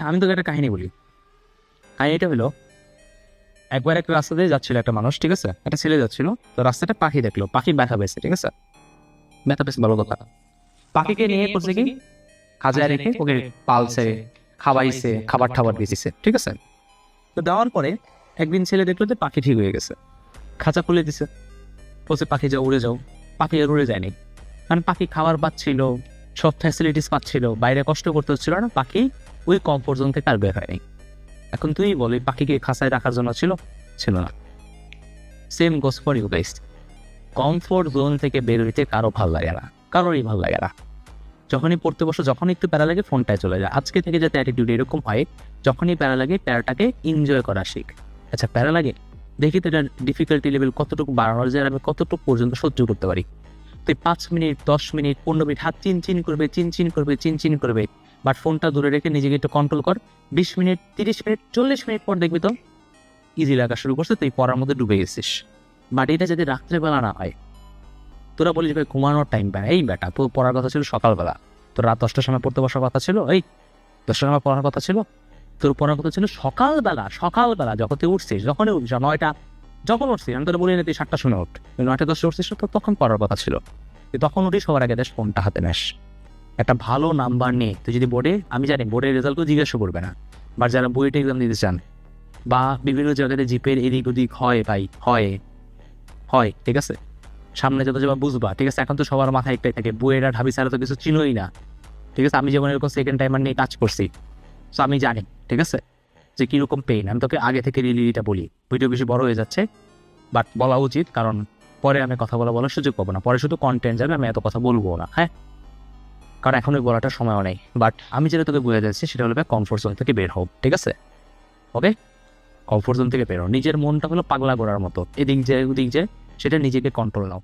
আমি তোকে একটা কাহিনী বলি। কাহিনীটা হলো, একবার একটা রাস্তা দিয়ে যাচ্ছিল একটা মানুষ, ঠিক আছে, একটা ছেলে যাচ্ছিল, তো রাস্তাটা পাখি দেখলো, পাখি ব্যথা পেয়েছে, ঠিক আছে, ব্যথা পেয়েছে ভালো কথা। পাখিকে নিয়ে করছে কি, খাঁচায় রেখে ওকে পালছে, খাওয়াইছে, খাবার টাবার দিয়েছে, ঠিক আছে। তো দেওয়ার পরে একদিন ছেলে দেখলো যে পাখি ঠিক হয়ে গেছে, খাঁচা খুলে দিছে, বলছে পাখি যাও, উড়ে যাও। পাখি আর উড়ে যায়নি, কারণ পাখি খাবার পাচ্ছিল, সব ফ্যাসিলিটিস পাচ্ছিল, বাইরে কষ্ট করতে হচ্ছিল না, পাখি ওই কমফোর্ট জোন থেকে আর বের হয়নি। এখন তুই বল, ওই পাখিকে খাঁচায় রাখার জন্য ছিল না। Same goes for you guys. Comfort zone থেকে বের হইতে কারো ভালো লাগে না, কারোরই ভালো লাগে না। যখনই পড়তে বসো, যখনই একটু প্যারা লাগে, ফোনটায় চলে যায়। আজকে থেকে যাতে অ্যাটিটিউড এরকম হয়, যখনই প্যারা লাগে প্যারাটাকে এনজয় করা শিখ। আচ্ছা প্যারা লাগে, দেখি তো এটা ডিফিকাল্টি লেভেল কতটুকু বাড়ানো যায়, আমি কতটুকু পর্যন্ত সহ্য করতে পারি। তুই 5 মিনিট, 10 মিনিট, 15 মিনিট হাত চিনচিন করবে, বাট ফোনটা দূরে রেখে নিজেকে একটু কন্ট্রোল কর। 20 মিনিট, 30 মিনিট, 40 মিনিট পর দেখবি তো ইজি লাগা শুরু করছে, তুই পড়ার মধ্যে ডুবে গেছিস। বাট এটা যদি রাত্রেবেলা না হয়, তোরা বলিস ভাই ঘুমানোর টাইম পায়, এই বেটা তোর পড়ার কথা ছিল সকালবেলা, তোর রাত 10টার সময় পড়তে বসার কথা ছিল, এই 10টার সময় পড়ার কথা ছিল, তোর পড়ার কথা ছিল সকালবেলা যখন তুই উঠছিস, যখনই উঠছিস 9টা, যখন উঠছিস, আমি তোরা বলি না তুই 7টার সময় উঠ, 9টা 10টা উঠছিস, তো তখন পড়ার কথা ছিল। তুই তখন উঠিস, সবার আগে দেশ ফোনটা হাতে নেস। একটা ভালো নাম্বার নিয়ে তুই যদি বোর্ডে, আমি জানি বোর্ডের রেজাল্টও জিজ্ঞাসা করবে না, বা যারা বুয়েটে এক্সাম দিতে চান বা বিভিন্ন জায়গাতে জিপের এদিক ওদিক হয় ভাই, হয় ঠিক আছে, সামনে যত যাবা বুঝবা, ঠিক আছে। এখন তো সবার মাথায় একটাই থাকে, বুয়েরা ঢাবি ছাড়া তো কিছু চিনোই না, ঠিক আছে। আমি যেমন এরকম সেকেন্ড টাইমার নিয়ে কাজ করছি, সো আমি জানি, ঠিক আছে, যে কীরকম পেইন। আমি তোকে আগে থেকে রিলিটা বলি, ভিডিও বেশি বড় হয়ে যাচ্ছে, বাট বলা উচিত, কারণ পরে আমি কথা বলার সুযোগ পাবো না, পরে শুধু কন্টেন্ট যাবে, আমি এত কথা বলবো না, হ্যাঁ, কারণ এখন ওই বলাটার সময়ও নেই। বাট আমি যেটা তোকে বুঝে যাচ্ছি সেটা হলো কমফোর্ট জোন থেকে বের হোক, ঠিক আছে, ওকে। কমফোর্ট জোন থেকে বেরো, নিজের মনটা হলো পাগলা করার মতো, এদিক যে ওদিক যে, সেটা নিজেকে কন্ট্রোল নাও।